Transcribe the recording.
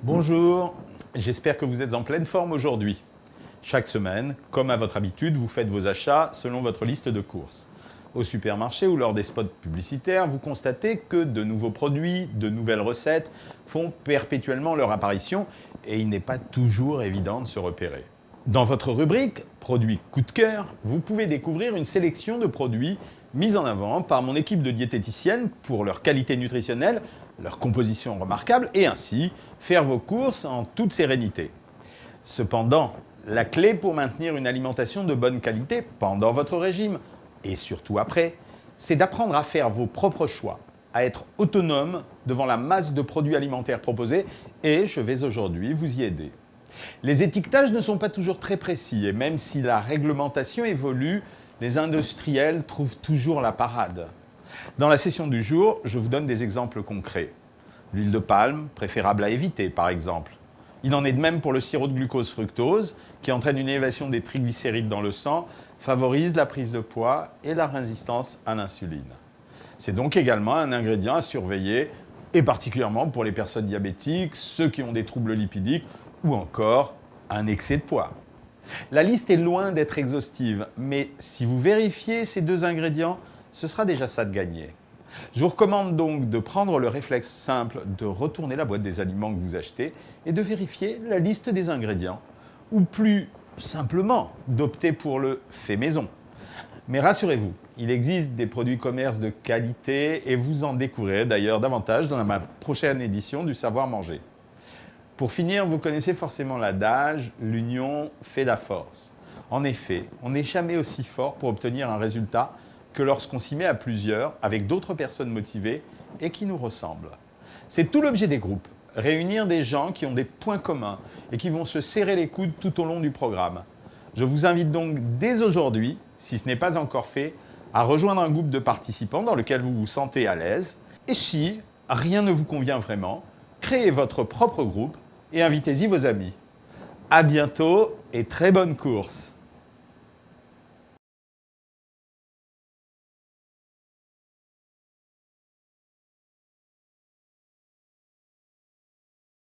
Bonjour, j'espère que vous êtes en pleine forme aujourd'hui. Chaque semaine, comme à votre habitude, vous faites vos achats selon votre liste de courses. Au supermarché ou lors des spots publicitaires, vous constatez que de nouveaux produits, de nouvelles recettes font perpétuellement leur apparition et il n'est pas toujours évident de se repérer. Dans votre rubrique Produits coup de cœur, vous pouvez découvrir une sélection de produits mis en avant par mon équipe de diététiciennes pour leur qualité nutritionnelle, leur composition remarquable et ainsi faire vos courses en toute sérénité. Cependant, la clé pour maintenir une alimentation de bonne qualité pendant votre régime et surtout après, c'est d'apprendre à faire vos propres choix, à être autonome devant la masse de produits alimentaires proposés et je vais aujourd'hui vous y aider. Les étiquetages ne sont pas toujours très précis et même si la réglementation évolue, les industriels trouvent toujours la parade. Dans la session du jour, je vous donne des exemples concrets. L'huile de palme, préférable à éviter par exemple. Il en est de même pour le sirop de glucose-fructose, qui entraîne une élévation des triglycérides dans le sang, favorise la prise de poids et la résistance à l'insuline. C'est donc également un ingrédient à surveiller, et particulièrement pour les personnes diabétiques, ceux qui ont des troubles lipidiques ou encore un excès de poids. La liste est loin d'être exhaustive, mais si vous vérifiez ces deux ingrédients, ce sera déjà ça de gagné. Je vous recommande donc de prendre le réflexe simple de retourner la boîte des aliments que vous achetez et de vérifier la liste des ingrédients, ou plus simplement d'opter pour le fait maison. Mais rassurez-vous, il existe des produits commerce de qualité et vous en découvrirez d'ailleurs davantage dans ma prochaine édition du Savoir Manger. Pour finir, vous connaissez forcément l'adage « l'union fait la force ». En effet, on n'est jamais aussi fort pour obtenir un résultat que lorsqu'on s'y met à plusieurs, avec d'autres personnes motivées et qui nous ressemblent. C'est tout l'objet des groupes, réunir des gens qui ont des points communs et qui vont se serrer les coudes tout au long du programme. Je vous invite donc dès aujourd'hui, si ce n'est pas encore fait, à rejoindre un groupe de participants dans lequel vous vous sentez à l'aise. Et si rien ne vous convient vraiment, créez votre propre groupe et invitez-y vos amis. À bientôt et très bonne course!